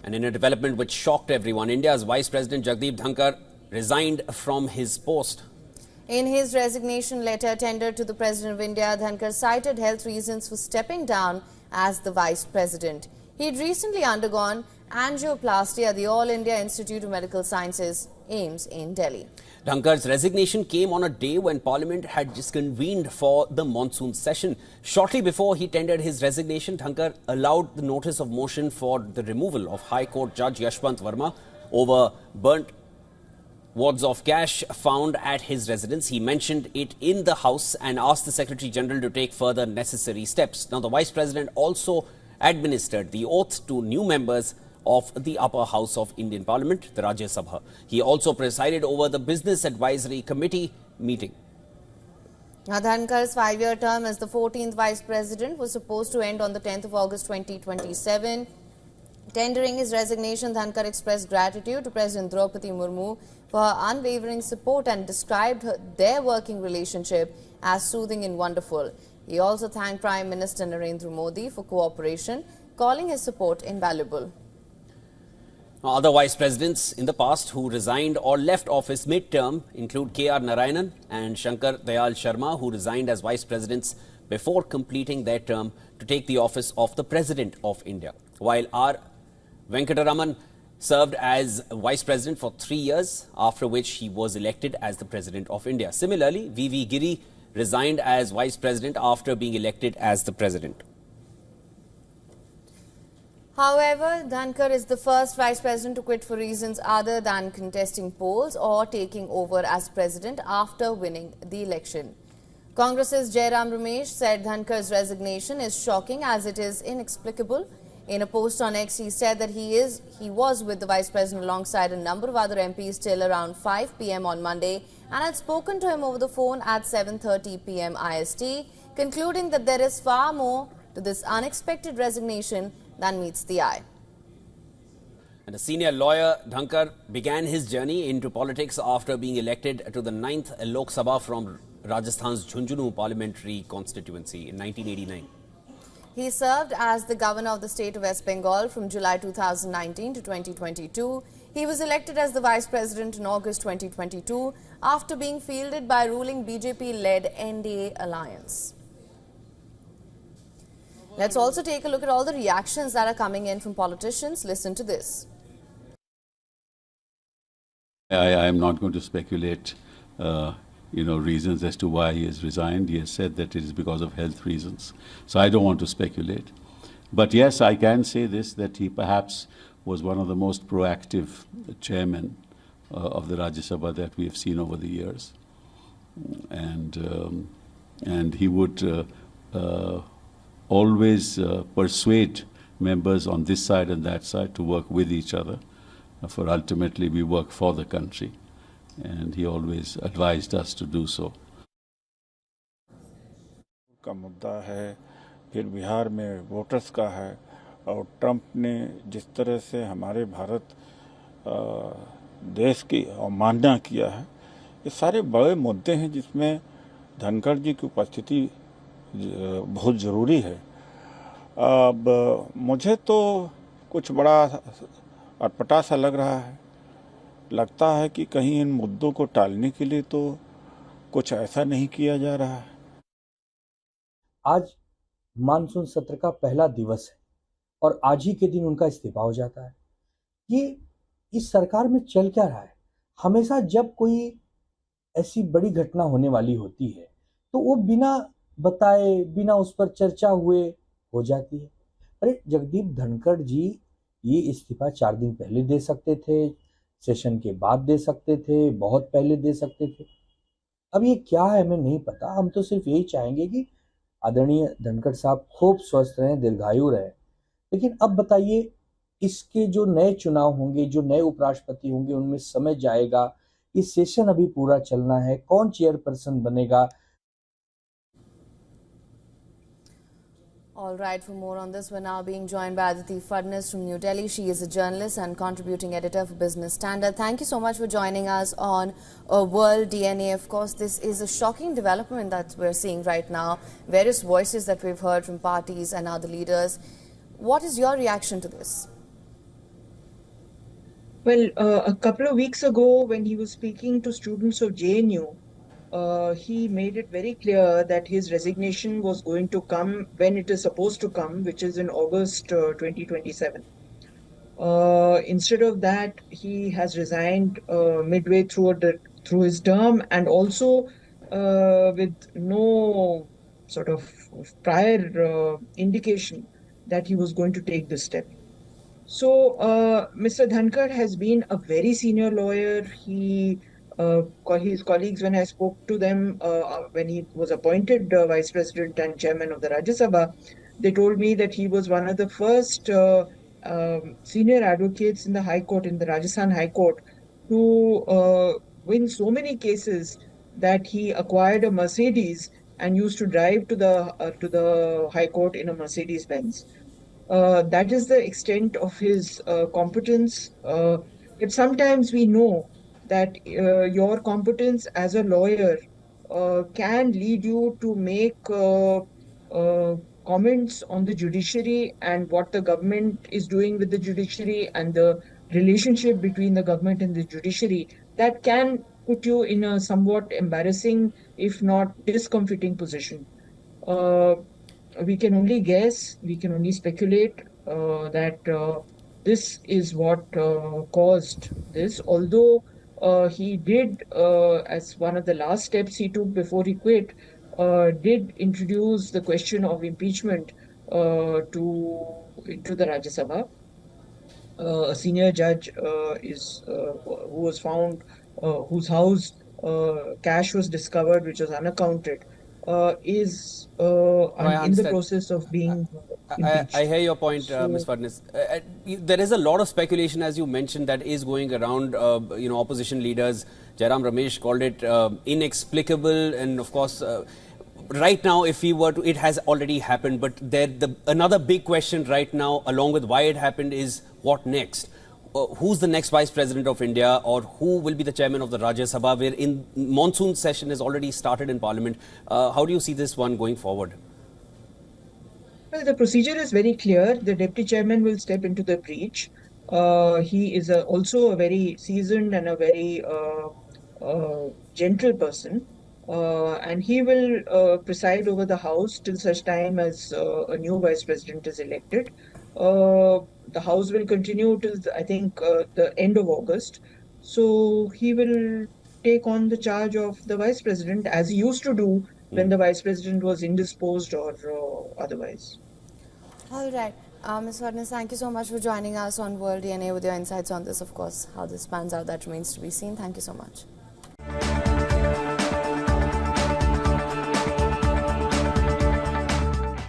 And in a development which shocked everyone, India's Vice President Jagdeep Dhankhar resigned from his post. In his resignation letter tendered to the President of India, Dhankhar cited health reasons for stepping down as the Vice President. He had recently undergone angioplasty at the All India Institute of Medical Sciences, AIIMS, in Delhi. Dhankhar's resignation came on a day when Parliament had just convened for the monsoon session. Shortly before he tendered his resignation, Dhankhar allowed the notice of motion for the removal of High Court Judge Yashwant Verma over burnt wads of cash found at his residence. He mentioned it in the House and asked the Secretary General to take further necessary steps. Now, the Vice President also administered the oath to new members of the upper house of Indian Parliament, the Rajya Sabha. He also presided over the Business Advisory Committee meeting. Now, Dhankhar's 5-year term as the 14th Vice President was supposed to end on the 10th of August 2027. Tendering his resignation, Dhankhar expressed gratitude to President Draupadi Murmu for her unwavering support and described their working relationship as soothing and wonderful. He also thanked Prime Minister Narendra Modi for cooperation, calling his support invaluable. Other vice presidents in the past who resigned or left office mid-term include K.R. Narayanan and Shankar Dayal Sharma, who resigned as vice presidents before completing their term to take the office of the President of India, while R. Venkataraman served as vice president for 3 years, after which he was elected as the President of India. Similarly, V.V. Giri resigned as vice president after being elected as the President. However, Dhankhar is the first Vice President to quit for reasons other than contesting polls or taking over as President after winning the election. Congress's Jairam Ramesh said Dhankhar's resignation is shocking as it is inexplicable. In a post on X, he said that he was with the Vice President alongside a number of other MPs till around 5 p.m. on Monday and had spoken to him over the phone at 7:30 p.m. IST, concluding that there is far more to this unexpected resignation than meets the eye. And a senior lawyer, Dhankhar began his journey into politics after being elected to the 9th Lok Sabha from Rajasthan's Jhunjhunu parliamentary constituency in 1989. He served as the governor of the state of West Bengal from July 2019 to 2022. He was elected as the vice president in August 2022 after being fielded by ruling BJP-led NDA alliance. Let's also take a look at all the reactions that are coming in from politicians. Listen to this. I am not going to speculate, reasons as to why he has resigned. He has said that it is because of health reasons. So I don't want to speculate. But yes, I can say this, that he perhaps was one of the most proactive chairmen of the Rajya Sabha that we have seen over the years. And he would always persuade members on this side and that side to work with each other, for ultimately we work for the country, and he always advised us to do so. का मुद्दा है, फिर बिहार में voters का है, और Trump ने जिस तरह से हमारे भारत देश की अवमानना किया है, ये सारे बड़े मुद्दे हैं जिसमें धनखड़ जी की उपस्थिति बहुत ज़रूरी है। अब मुझे तो कुछ बड़ा अटपटा सा लग रहा है। लगता है कि कहीं इन मुद्दों को टालने के लिए तो कुछ ऐसा नहीं किया जा रहा है। आज मानसून सत्र का पहला दिवस है और आज ही के दिन उनका इस्तीफा हो जाता है। ये इस सरकार में चल क्या रहा है? हमेशा जब कोई ऐसी बड़ी घटना होने वाली होती है तो वो बिना बताए, बिना उस पर चर्चा हुए हो जाती है। अरे जगदीप धनखड़ जी ये इस्तीफा 4 दिन पहले दे सकते थे, सेशन के बाद दे सकते थे, बहुत पहले दे सकते थे। अब ये क्या है हमें नहीं पता। हम तो सिर्फ यही चाहेंगे कि आदरणीय धनखड़ साहब खूब स्वस्थ रहें, दीर्घायु रहें। लेकिन अब बताइए, इसके जो नए चुनाव होंगे, जो नए उपराष्ट्रपति होंगे, उनमें समय जाएगा। ये सेशन अभी पूरा चलना है, कौन चेयरपर्सन बनेगा? All right, for more on this, we're now being joined by Aditi Fadnis from New Delhi. She is a journalist and contributing editor for Business Standard. Thank you so much for joining us on World DNA. Of course, this is a shocking development that we're seeing right now. Various voices that we've heard from parties and other leaders. What is your reaction to this? Well, a couple of weeks ago, when he was speaking to students of JNU, he made it very clear that his resignation was going to come when it is supposed to come, which is in August 2027. Instead of that, he has resigned midway through his term, and also with no sort of prior indication that he was going to take this step. So, Mr. Dhankar has been a very senior lawyer. His colleagues, when I spoke to them when he was appointed Vice President and Chairman of the Rajya Sabha, they told me that he was one of the first senior advocates in the High Court, in the Rajasthan High Court, to win so many cases that he acquired a Mercedes and used to drive to the High Court in a Mercedes Benz. That is the extent of his competence. But sometimes we know that your competence as a lawyer can lead you to make comments on the judiciary and what the government is doing with the judiciary and the relationship between the government and the judiciary that can put you in a somewhat embarrassing, if not discomforting position. We can only guess, we can only speculate that this is what caused this. Although he did, as one of the last steps he took before he quit, did introduce the question of impeachment into the Rajya Sabha. A senior judge who was found, whose house cash was discovered, which was unaccounted, is in the process of being impeached. I hear your point, Ms. Fadnis. There is a lot of speculation, as you mentioned, that is going around. Opposition leaders, Jairam Ramesh called it inexplicable, and of course, right now, if we were to, it has already happened. But another big question right now, along with why it happened, is what next? Who's the next Vice President of India, or who will be the Chairman of the Rajya Sabha, where in monsoon session has already started in Parliament? How do you see this one going forward? Well, the procedure is very clear. The Deputy Chairman will step into the breach. He is also a very seasoned and a very gentle person. And he will preside over the House till such time as a new Vice President is elected. The House will continue till, I think, the end of August. So he will take on the charge of the Vice President, as he used to do when the Vice President was indisposed or otherwise. All right. Ms. Fadnis, thank you so much for joining us on World DNA with your insights on this. Of course, how this pans out, that remains to be seen. Thank you so much.